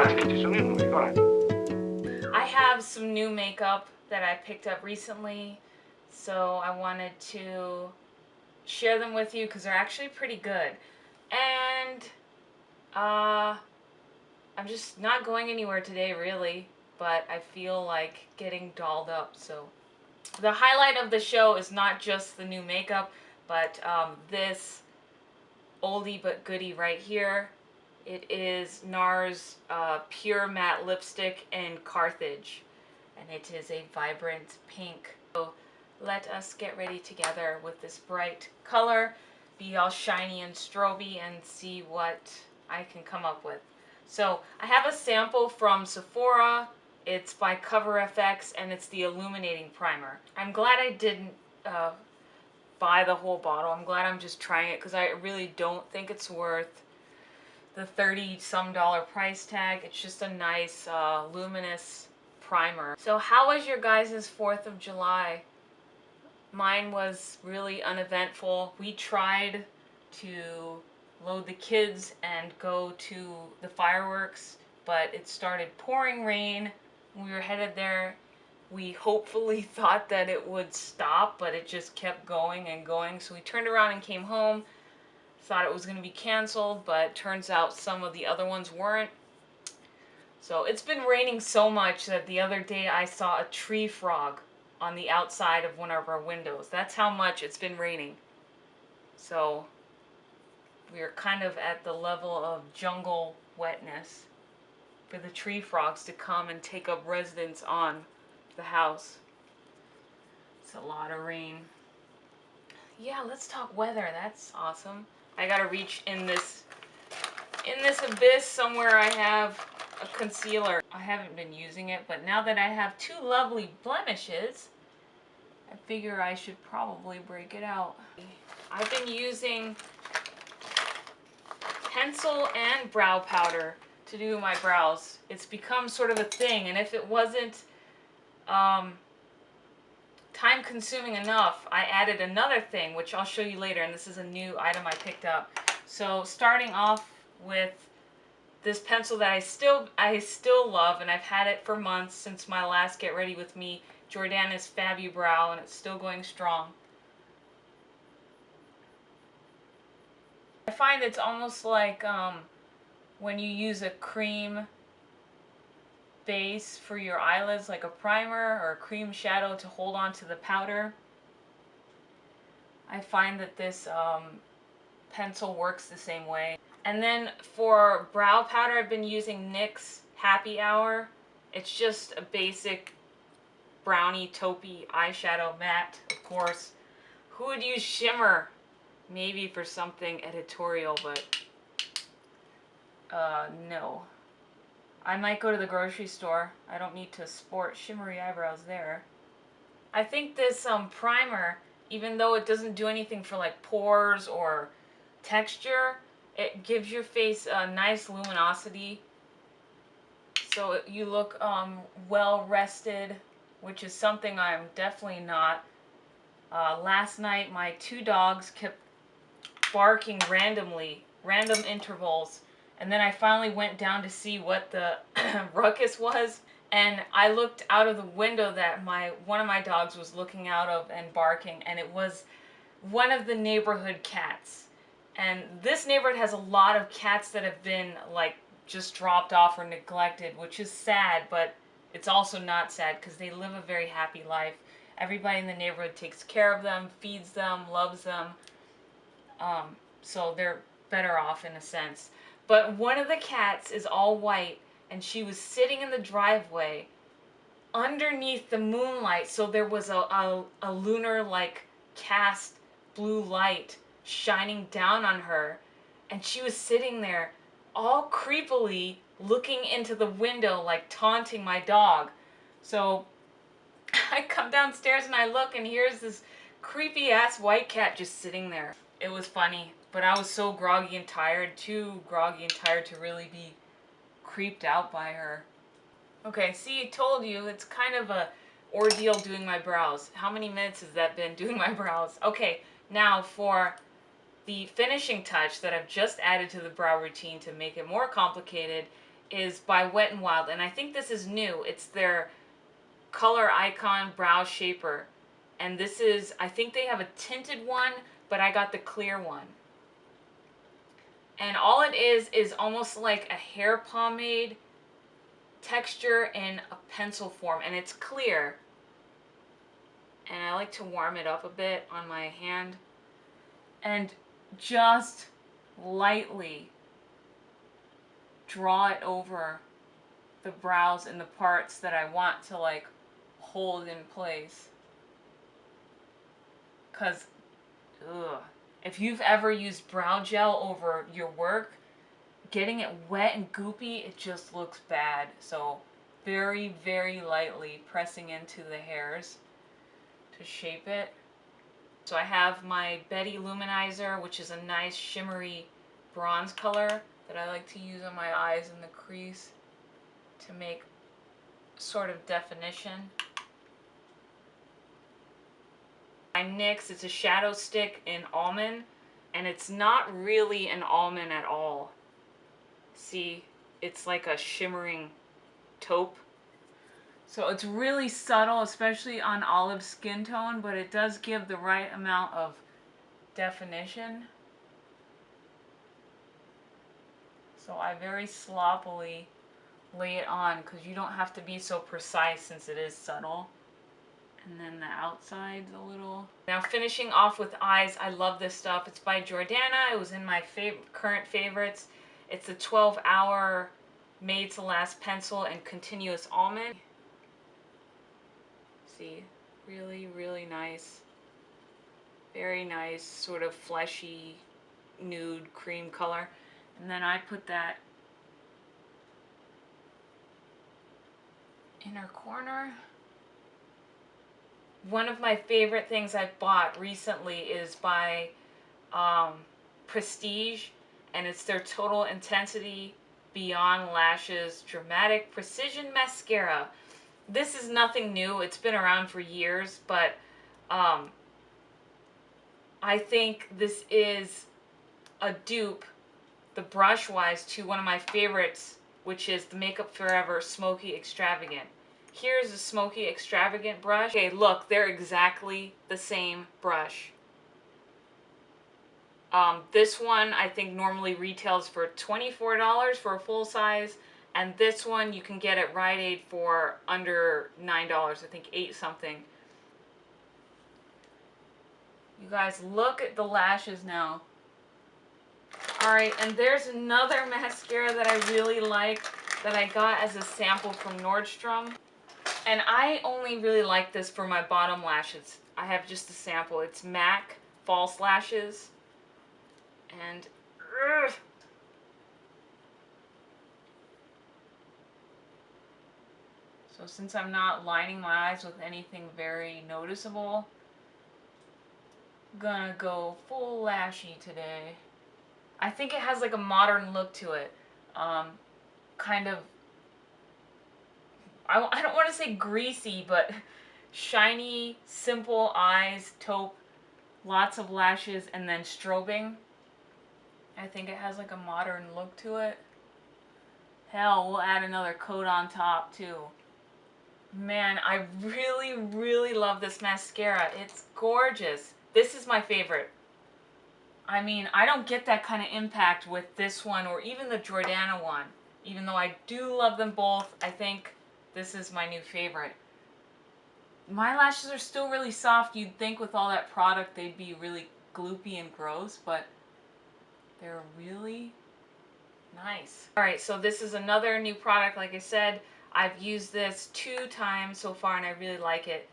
I have some new makeup that I picked up recently, so I wanted to share them with you because they're actually pretty good. And I'm just not going anywhere today really, but I feel like getting dolled up. So the highlight of the show is not just the new makeup, but this oldie but goodie right here. It is Nars Pure Matte Lipstick in Carthage, and it is a vibrant pink. So let us get ready together with this bright color, be all shiny and stroby, and see what I can come up with. So I have a sample from Sephora. It's by CoverFX, and it's the Illuminating Primer. I'm glad I didn't buy the whole bottle. I'm glad I'm just trying it because I really don't think it's worth the $30-some price tag. It's just a nice luminous primer. So how was your guys' 4th of July? Mine was really uneventful. We tried to load the kids and go to the fireworks, but it started pouring rain. We were headed there. We hopefully thought that it would stop, but it just kept going and going. So we turned around and came home. Thought it was going to be canceled, but turns out some of the other ones weren't. So it's been raining so much that the other day I saw a tree frog on the outside of one of our windows. That's how much it's been raining. So we're kind of at the level of jungle wetness for the tree frogs to come and take up residence on the house. It's a lot of rain. Yeah, let's talk weather. That's awesome. I gotta reach in this abyss somewhere. I have a concealer. I haven't been using it, but now that I have two lovely blemishes, I figure I should probably break it out. I've been using pencil and brow powder to do my brows. It's become sort of a thing, and if it wasn't time consuming enough, I added another thing, which I'll show you later, and this is a new item I picked up. So starting off with this pencil that I still love, and I've had it for months since my last Get Ready With Me, Jordana's Fabu Brow, and it's still going strong. I find it's almost like when you use a cream base for your eyelids, like a primer or a cream shadow to hold on to the powder. I find that this pencil works the same way. And then for brow powder, I've been using NYX Happy Hour. It's just a basic brownie taupey eyeshadow matte, of course. Who would use shimmer? Maybe for something editorial, but no. I might go to the grocery store. I don't need to sport shimmery eyebrows there. I think this primer, even though it doesn't do anything for like pores or texture, it gives your face a nice luminosity. So you look well rested, which is something I'm definitely not. Last night my two dogs kept barking randomly, random intervals. And then I finally went down to see what the ruckus was, and I looked out of the window that one of my dogs was looking out of and barking, and it was one of the neighborhood cats. And this neighborhood has a lot of cats that have been like just dropped off or neglected, which is sad, but it's also not sad because they live a very happy life. Everybody in the neighborhood takes care of them, feeds them, loves them, so they're better off in a sense. But one of the cats is all white, and she was sitting in the driveway underneath the moonlight, so there was a lunar like cast blue light shining down on her, and she was sitting there all creepily looking into the window like taunting my dog. So I come downstairs and I look, and here's this creepy ass white cat just sitting there. It was funny, but I was so groggy and tired, too groggy and tired to really be creeped out by her. Okay, see, I told you, it's kind of a ordeal doing my brows. How many minutes has that been doing my brows? Okay, now for the finishing touch that I've just added to the brow routine to make it more complicated is by Wet n Wild, and I think this is new. It's their Color Icon Brow Shaper. And this is, I think they have a tinted one, but I got the clear one. And all it is almost like a hair pomade texture in a pencil form, and it's clear. And I like to warm it up a bit on my hand and just lightly draw it over the brows and the parts that I want to like hold in place. Cause, if you've ever used brow gel over your work, getting it wet and goopy, it just looks bad. So very, very lightly pressing into the hairs to shape it. So I have my Betty Luminizer, which is a nice shimmery bronze color that I like to use on my eyes in the crease to make sort of definition. My NYX, it's a shadow stick in Almond, and it's not really an almond at all. See, it's like a shimmering taupe. So it's really subtle, especially on olive skin tone, but it does give the right amount of definition. So I very sloppily lay it on because you don't have to be so precise since it is subtle. And then the outside's a little. Now finishing off with eyes, I love this stuff. It's by Jordana. It was in my current favorites. It's a 12-hour made to last pencil and continuous almond. See, really, really nice. Very nice, sort of fleshy, nude cream color. And then I put that inner corner. One of my favorite things I've bought recently is by Prestige, and it's their Total Intensity Beyond Lashes Dramatic Precision Mascara. This is nothing new. It's been around for years, but I think this is a dupe, the brush-wise, to one of my favorites, which is the Makeup Forever Smoky Extravagant. Here's a Smoky Extravagant brush. Okay, look, they're exactly the same brush. This one I think normally retails for $24 for a full size, and this one you can get at Rite Aid for under $9, I think 8 something. You guys, look at the lashes now. Alright, and there's another mascara that I really like that I got as a sample from Nordstrom. And I only really like this for my bottom lashes. I have just a sample. It's MAC False Lashes. And so since I'm not lining my eyes with anything very noticeable, I'm gonna go full lashy today. I think it has like a modern look to it. Kind of, I don't want to say greasy, but shiny, simple eyes, taupe, lots of lashes, and then strobing. I think it has like a modern look to it. Hell, we'll add another coat on top too. Man, I really, really love this mascara. It's gorgeous. This is my favorite. I mean, I don't get that kind of impact with this one or even the Jordana one. Even though I do love them both, I think this is my new favorite. My lashes are still really soft. You'd think with all that product they'd be really gloopy and gross, but they're really nice. Alright, so this is another new product. Like I said, I've used this 2 times so far and I really like it.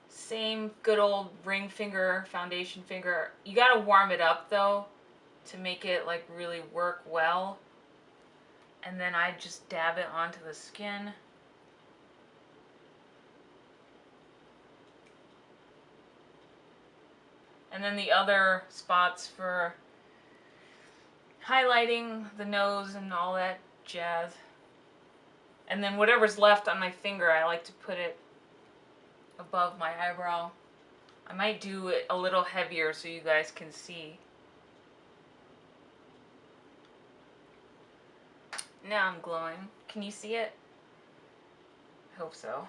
Same good old ring finger, foundation finger. You gotta warm it up though to make it like really work well. And then I just dab it onto the skin. And then the other spots for highlighting the nose and all that jazz. And then whatever's left on my finger, I like to put it above my eyebrow. I might do it a little heavier so you guys can see. Now I'm glowing. Can you see it? I hope so.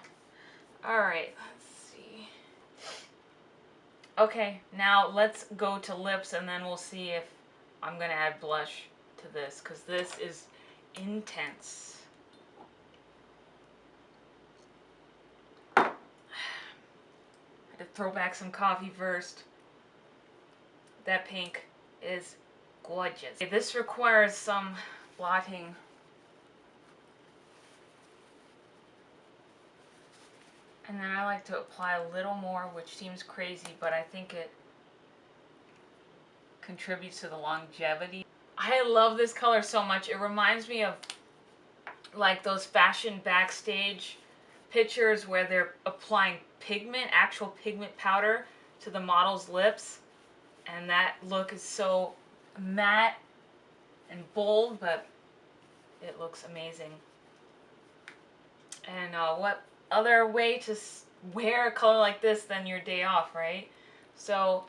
Alright, let's see. Okay, now let's go to lips and then we'll see if I'm going to add blush to this, because this is intense. I had to throw back some coffee first. That pink is gorgeous. Okay, this requires some blotting. And then I like to apply a little more, which seems crazy, but I think it contributes to the longevity. I love this color so much. It reminds me of like those fashion backstage pictures where they're applying pigment, actual pigment powder to the model's lips. And that look is so matte and bold, but it looks amazing. And what other way to wear a color like this than your day off, right? So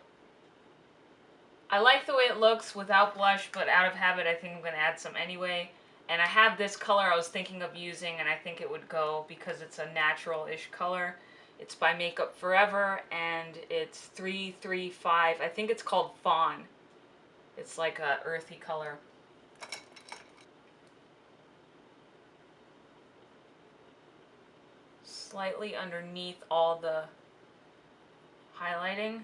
I like the way it looks without blush, but out of habit I think I'm going to add some anyway. And I have this color I was thinking of using, and I think it would go because it's a natural-ish color. It's by Makeup Forever, and it's 335. I think it's called Fawn. It's like a earthy color. Slightly underneath all the highlighting.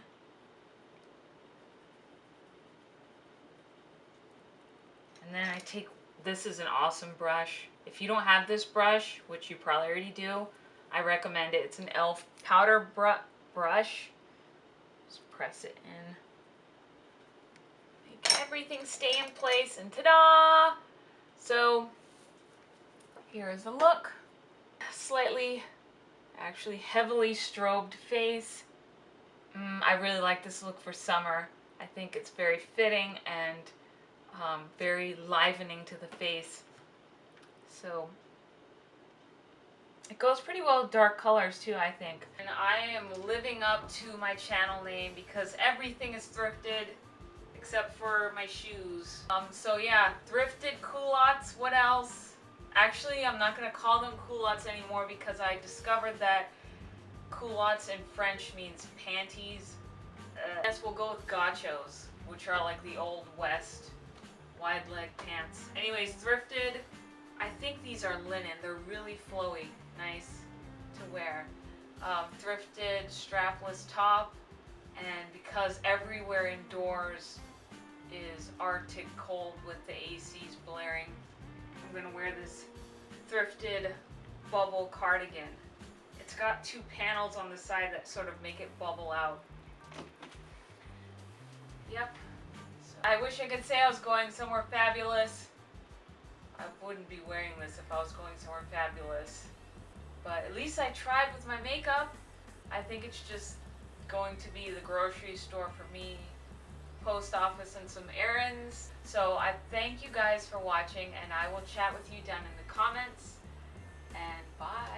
And then I take, this is an awesome brush. If you don't have this brush, which you probably already do, I recommend it. It's an e.l.f. powder brush. Just press it in. Make everything stay in place, and ta-da! So, here is the look. Slightly, actually heavily strobed face. I really like this look for summer. I think it's very fitting and very livening to the face. So it goes pretty well with dark colors too, I think. And I am living up to my channel name because everything is thrifted except for my shoes. So yeah, thrifted culottes. What else? Actually, I'm not going to call them culottes anymore because I discovered that culottes in French means panties. Yes, we'll go with gauchos, which are like the old west wide leg pants. Anyways, thrifted. I think these are linen. They're really flowy, nice to wear. Thrifted strapless top, and because everywhere indoors is Arctic cold with the ACs blaring, I'm gonna wear this thrifted bubble cardigan. It's got two panels on the side that sort of make it bubble out. Yep. So I wish I could say I was going somewhere fabulous. I wouldn't be wearing this if I was going somewhere fabulous. But at least I tried with my makeup. I think it's just going to be the grocery store for me, post office, and some errands. So I thank you guys for watching, and I will chat with you down in the comments. And bye.